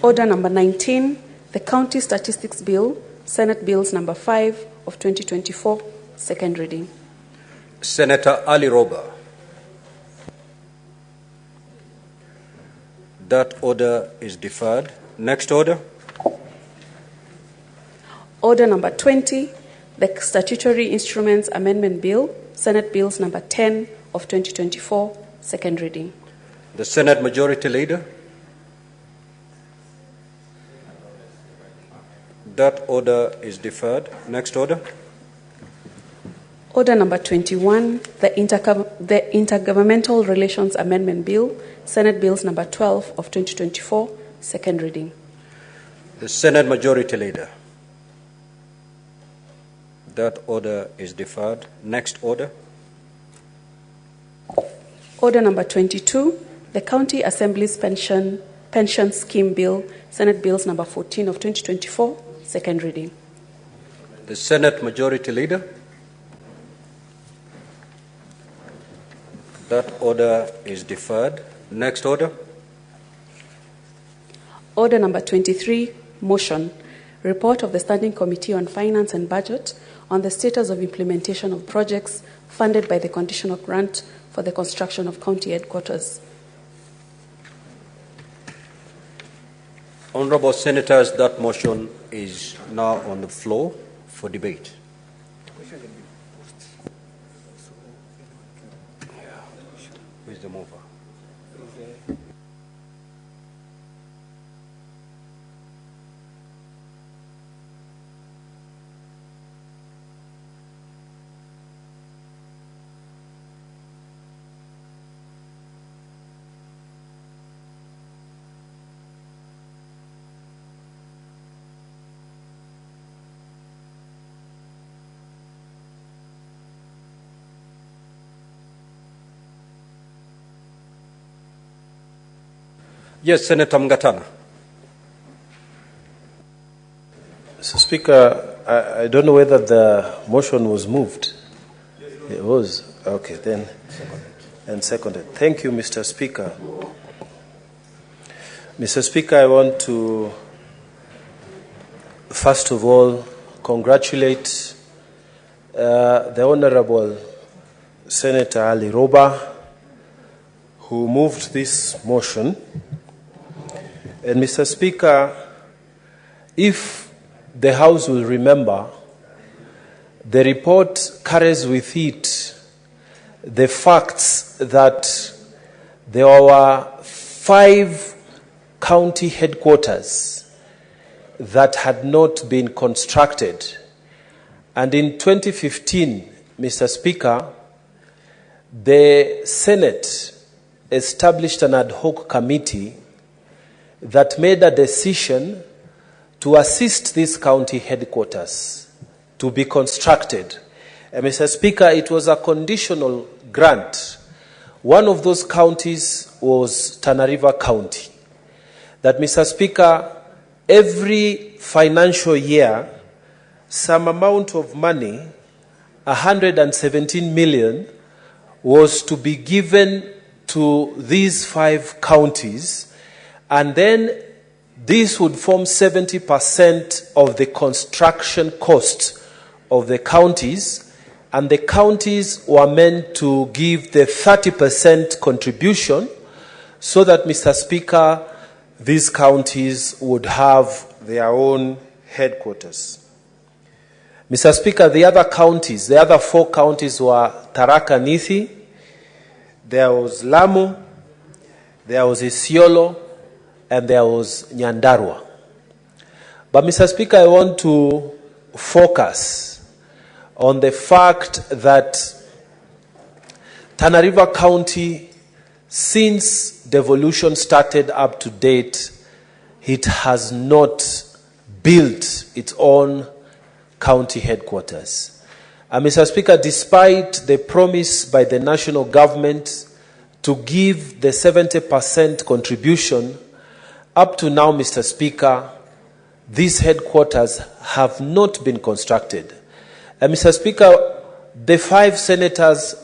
Order number 19, the County Statistics Bill, Senate Bills number 5 of 2024, second reading. Senator Ali Roba. That order is deferred. Next order. Order number 20, the Statutory Instruments Amendment Bill, Senate Bills number 10 of 2024, second reading. The Senate Majority Leader. That order is deferred. Next order. Order number 21, the Intergovernmental Relations Amendment Bill, Senate Bills number 12 of 2024, second reading. The Senate Majority Leader. That order is deferred. Next order. Order number 22, the County Assembly's Pension Scheme Bill, Senate Bills number 14 of 2024, second reading. The Senate Majority Leader. That order is deferred. Next order. Order number 23, motion, report of the Standing Committee on Finance and Budget on the status of implementation of projects funded by the conditional grant for the construction of county headquarters. Honorable Senators, that motion is now on the floor for debate. Who is the mover? Yes, Senator Mngatana. Mr. Speaker, I don't know whether the motion was moved. It was. Okay, then. And seconded. Thank you, Mr. Speaker. Mr. Speaker, I want to, first of all, congratulate the Honorable Senator Ali Roba, who moved this motion. And Mr. Speaker, if the House will remember, the report carries with it the facts that there were 5 county headquarters that had not been constructed. And in 2015, Mr. Speaker, the Senate established an ad hoc committee that made a decision to assist these county headquarters to be constructed. And Mr. Speaker, it was a conditional grant. One of those counties was Tana River County. That, Mr. Speaker, every financial year, some amount of money, 117 million, was to be given to these 5 counties, and then this would form 70% of the construction cost of the counties, and the counties were meant to give the 30% contribution so that, Mr. Speaker, these counties would have their own headquarters. Mr. Speaker, the other 4 counties were Tharaka Nithi, there was Lamu, there was Isiolo, and there was Nyandarua. But, Mr. Speaker, I want to focus on the fact that Tana River County, since devolution started up to date, it has not built its own county headquarters. And, Mr. Speaker, despite the promise by the national government to give the 70% contribution, up to now, Mr. Speaker, these headquarters have not been constructed. And, Mr. Speaker, the 5 senators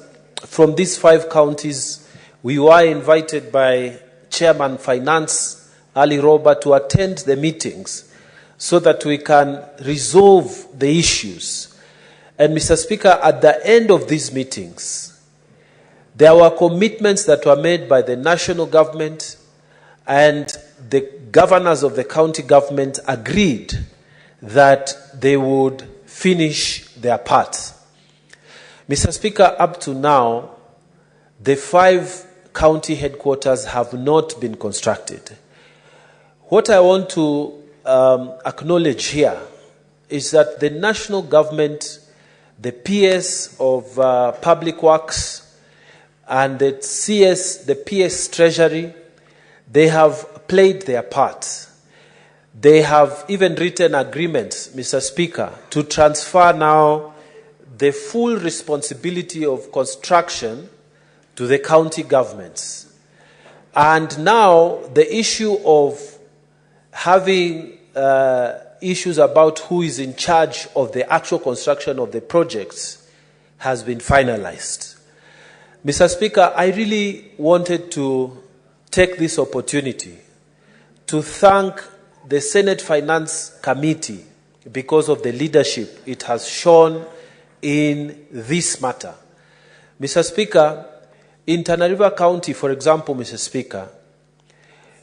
from these 5 counties, we were invited by Chairman Finance Ali Roba to attend the meetings so that we can resolve the issues. And, Mr. Speaker, at the end of these meetings, there were commitments that were made by the national government, and the governors of the county government agreed that they would finish their part. Mr. Speaker, up to now, the 5 county headquarters have not been constructed. What I want to acknowledge here is that the national government, the PS of Public Works, and the CS, the PS Treasury, they have played their part. They have even written agreements, Mr. Speaker, to transfer now the full responsibility of construction to the county governments. And now the issue of having issues about who is in charge of the actual construction of the projects has been finalized. Mr. Speaker, I really wanted to take this opportunity to thank the Senate Finance Committee because of the leadership it has shown in this matter. Mr. Speaker, in Tana River County, for example, Mr. Speaker,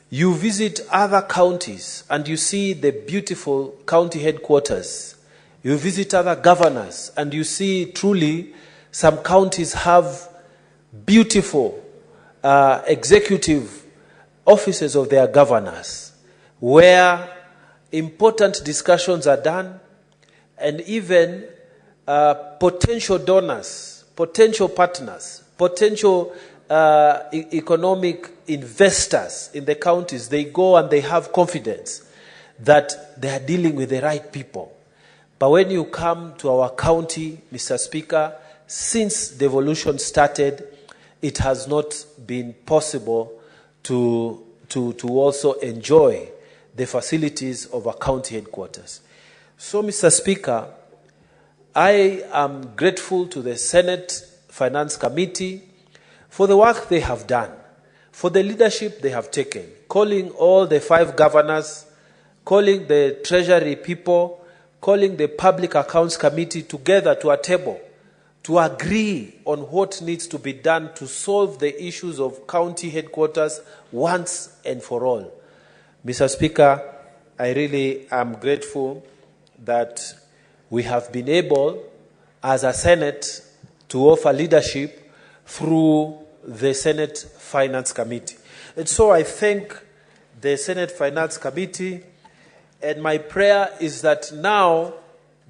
you visit other counties and you see the beautiful county headquarters. You visit other governors and you see truly some counties have beautiful executive offices of their governors where important discussions are done, and even potential donors, potential partners, potential economic investors in the counties, they go and they have confidence that they are dealing with the right people. But when you come to our county, Mr. Speaker, since devolution started, it has not been possible to also enjoy the facilities of our county headquarters. So, Mr. Speaker, I am grateful to the Senate Finance Committee for the work they have done, for the leadership they have taken, calling all the 5 governors, calling the Treasury people, calling the Public Accounts Committee together to a table to agree on what needs to be done to solve the issues of county headquarters once and for all. Mr. Speaker, I really am grateful that we have been able, as a Senate, to offer leadership through the Senate Finance Committee. And so I thank the Senate Finance Committee, and my prayer is that now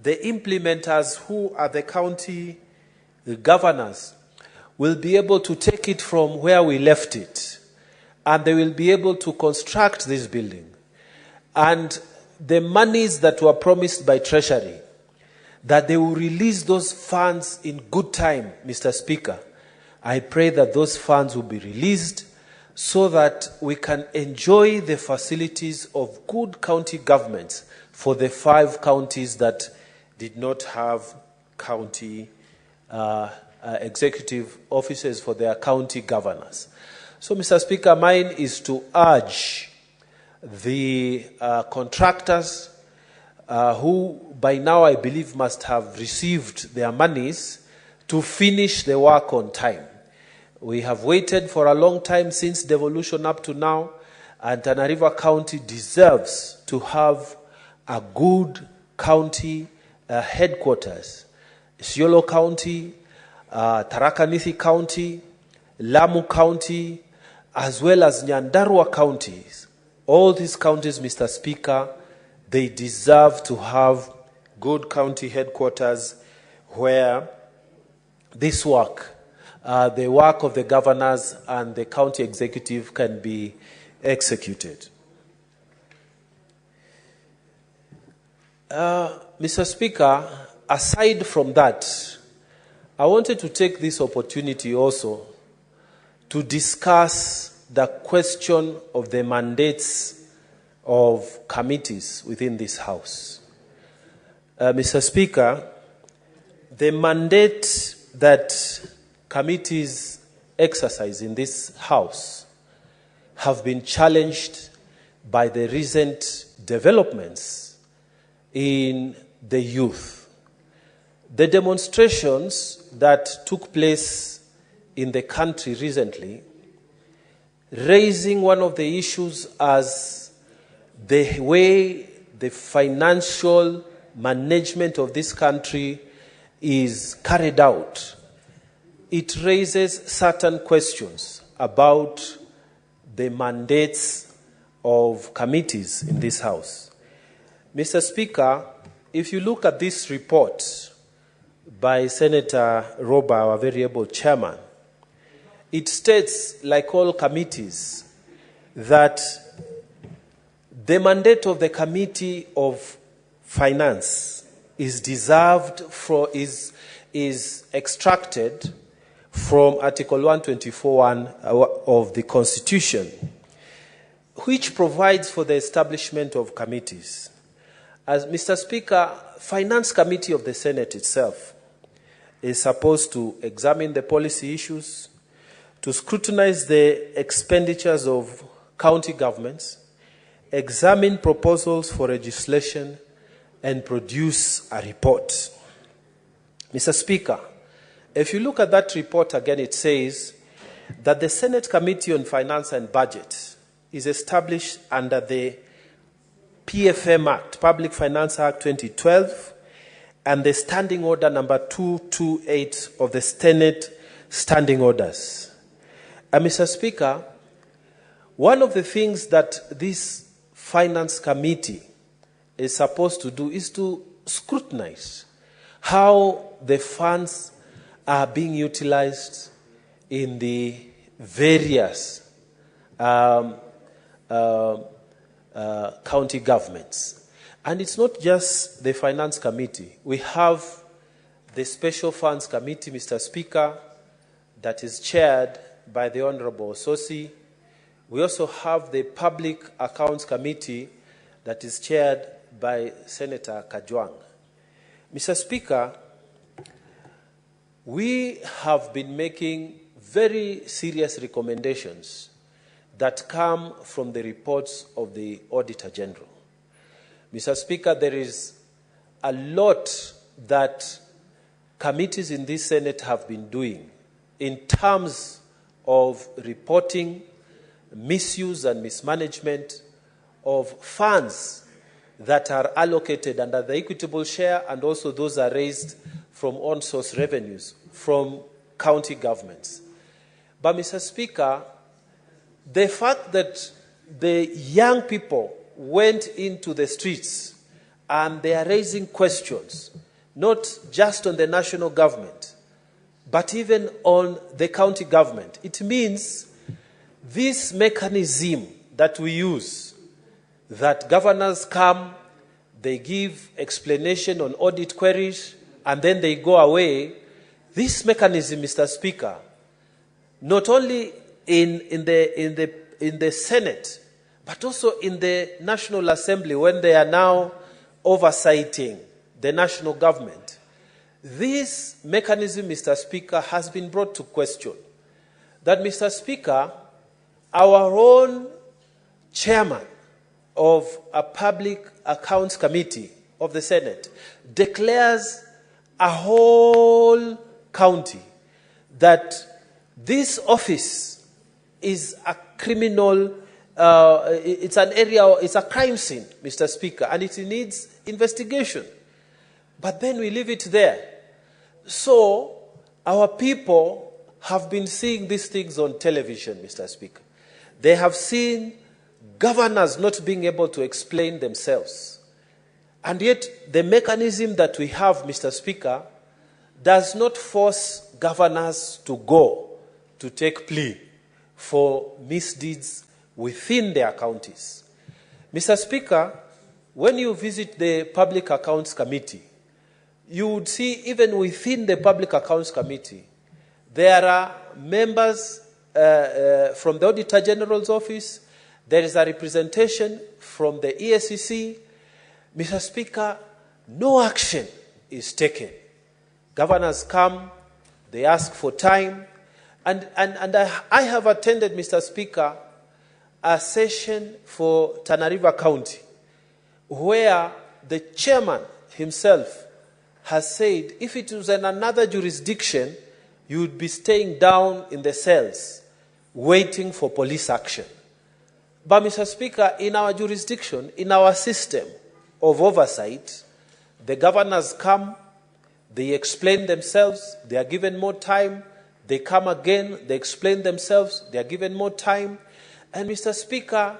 the implementers, who are the county governors, will be able to take it from where we left it, and they will be able to construct this building. And the monies that were promised by Treasury, that they will release those funds in good time, Mr. Speaker. I pray that those funds will be released so that we can enjoy the facilities of good county governments for the 5 counties that did not have county executive offices for their county governors. So, Mr. Speaker, mine is to urge the contractors who by now I believe must have received their monies to finish the work on time. We have waited for a long time since devolution up to now, and Tana River County deserves to have a good county headquarters. Isiolo County, Tharaka Nithi County, Lamu County, as well as Nyandarua counties. All these counties, Mr. Speaker, they deserve to have good county headquarters where this work, the work of the governors and the county executive can be executed. Mr. Speaker, aside from that, I wanted to take this opportunity also to discuss the question of the mandates of committees within this House. Mr. Speaker, the mandate that committees exercise in this House have been challenged by the recent developments in the youth. The demonstrations that took place in the country recently, raising one of the issues as the way the financial management of this country is carried out, it raises certain questions about the mandates of committees in this House. Mr. Speaker, if you look at this report by Senator Roba, our very able chairman, it states, like all committees, that the mandate of the Committee of Finance is extracted from Article 124(1) of the Constitution, which provides for the establishment of committees. As Mr. Speaker, Finance Committee of the Senate itself is supposed to examine the policy issues, to scrutinize the expenditures of county governments, examine proposals for legislation, and produce a report. Mr. Speaker, if you look at that report again, it says that the Senate Committee on Finance and Budget is established under the PFM Act, Public Finance Act 2012, and the Standing Order number 228 of the Senate Standing Orders. And Mr. Speaker, one of the things that this Finance Committee is supposed to do is to scrutinize how the funds are being utilized in the various county governments. And it's not just the Finance Committee. We have the Special Funds Committee, Mr. Speaker, that is chaired by the Honorable Sosi. We also have the Public Accounts Committee that is chaired by Senator Kajwang. Mr. Speaker, we have been making very serious recommendations that come from the reports of the Auditor General. Mr. Speaker, there is a lot that committees in this Senate have been doing in terms of reporting misuse and mismanagement of funds that are allocated under the equitable share, and also those are raised from on-source revenues from county governments. But Mr. Speaker, the fact that the young people went into the streets and they are raising questions, not just on the national government, but even on the county government, it means this mechanism that we use, that governors come, they give explanation on audit queries, and then they go away. This mechanism, Mr. Speaker, not only in the Senate, but also in the National Assembly, when they are now oversighting the national government, this mechanism, Mr. Speaker, has been brought to question. That, Mr. Speaker, our own chairman of a Public Accounts Committee of the Senate declares a whole County that this office is a criminal, it's an area, it's a crime scene, Mr. Speaker, and it needs investigation. But then we leave it there. So our people have been seeing these things on television, Mr. Speaker. They have seen governors not being able to explain themselves. And yet the mechanism that we have, Mr. Speaker, does not force governors to go to take plea for misdeeds within their counties. Mr. Speaker, when you visit the Public Accounts Committee, you would see even within the Public Accounts Committee, there are members from the Auditor General's office, there is a representation from the ESCC. Mr. Speaker, no action is taken. Governors come, they ask for time, and I have attended, Mr. Speaker, a session for Tana River County, where the chairman himself has said, if it was in another jurisdiction, you would be staying down in the cells, waiting for police action. But, Mr. Speaker, in our jurisdiction, in our system of oversight, the governors come, they explain themselves, they are given more time, they come again, they explain themselves, they are given more time. And, Mr. Speaker,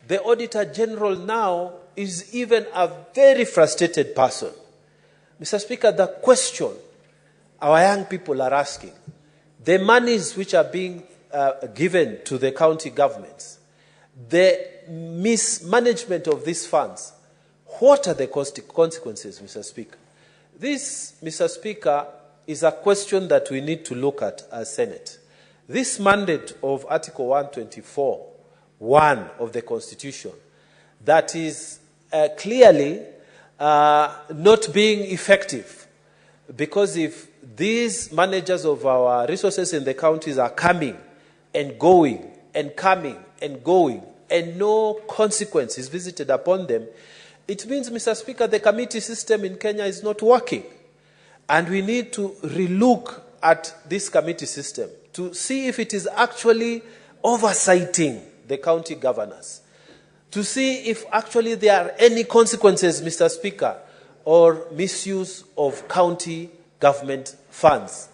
the Auditor General now is even a very frustrated person. Mr. Speaker, the question our young people are asking, the monies which are being given to the county governments, the mismanagement of these funds, what are the consequences, Mr. Speaker? This, Mr. Speaker, is a question that we need to look at as Senate. This mandate of Article 124(1) of the Constitution that is clearly not being effective, because if these managers of our resources in the counties are coming and going and coming and going and no consequence is visited upon them, it means, Mr. Speaker, the committee system in Kenya is not working. And we need to relook at this committee system to see if it is actually oversighting the county governors, to see if actually there are any consequences, Mr. Speaker, or misuse of county government funds.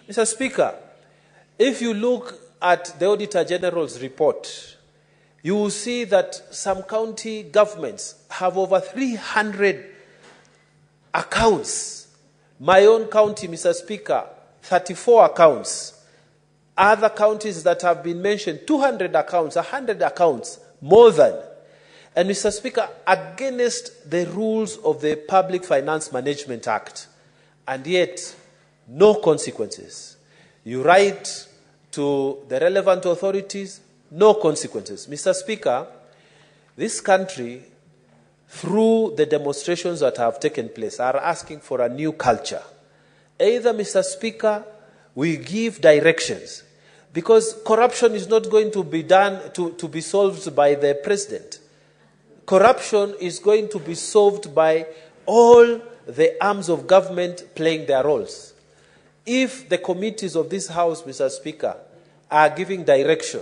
Mr. Speaker, if you look at the Auditor General's report, you will see that some county governments have over 300 accounts. My own county, Mr. Speaker, 34 accounts. Other counties that have been mentioned, 200 accounts, 100 accounts, more than. And, Mr. Speaker, against the rules of the Public Finance Management Act. And yet, no consequences. You write to the relevant authorities, no consequences. Mr. Speaker, this country, through the demonstrations that have taken place, are asking for a new culture. Either, Mr. Speaker, we give directions, because corruption is not going to be done to be solved by the president. Corruption is going to be solved by all the arms of government playing their roles. If the committees of this House, Mr. Speaker, are giving direction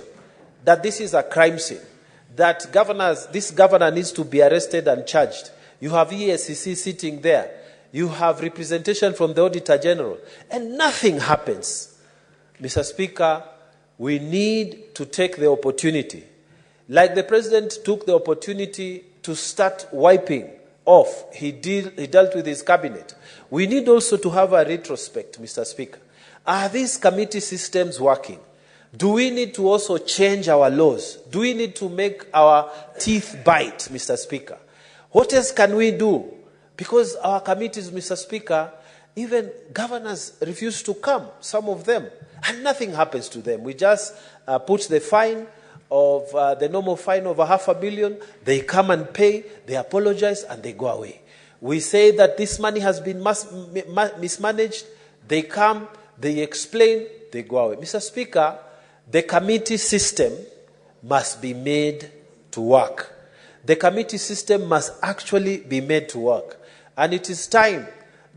that this is a crime scene, that this governor needs to be arrested and charged, you have ESCC sitting there, you have representation from the Auditor General, and nothing happens. Mr. Speaker, we need to take the opportunity, like the president took the opportunity to start wiping off. He dealt with his cabinet. We need also to have a retrospect, Mr. Speaker. Are these committee systems working? Do we need to also change our laws? Do we need to make our teeth bite, Mr. Speaker? What else can we do? Because our committees, Mr. Speaker, even governors refuse to come, some of them, and nothing happens to them. We just put the fine of the normal fine of $500 million. They come and pay, they apologize, and they go away. We say that this money has been mismanaged. They come, they explain, they go away. Mr. Speaker, the committee system must be made to work. The committee system must actually be made to work. And it is time,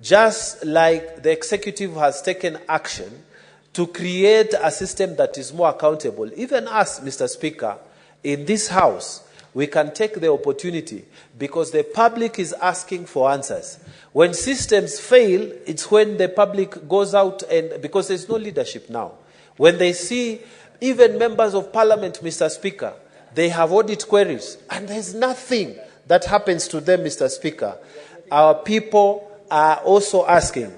just like the executive has taken action to create a system that is more accountable, even us, Mr. Speaker, in this House, we can take the opportunity because the public is asking for answers. When systems fail, it's when the public goes out and, because there's no leadership now. When they see even members of parliament, Mr. Speaker, they have audit queries and there's nothing that happens to them, Mr. Speaker. Our people are also asking,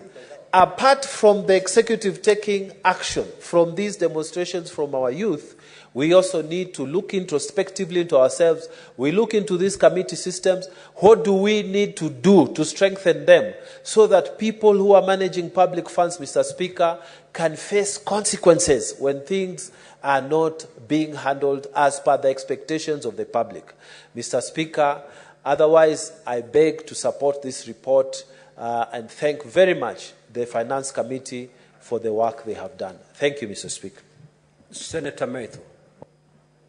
apart from the executive taking action from these demonstrations from our youth, we also need to look introspectively into ourselves. We look into these committee systems. What do we need to do to strengthen them so that people who are managing public funds, Mr. Speaker, can face consequences when things are not being handled as per the expectations of the public? Mr. Speaker, otherwise, I beg to support this report and thank very much the Finance Committee for the work they have done. Thank you, Mr. Speaker. Senator Mathew.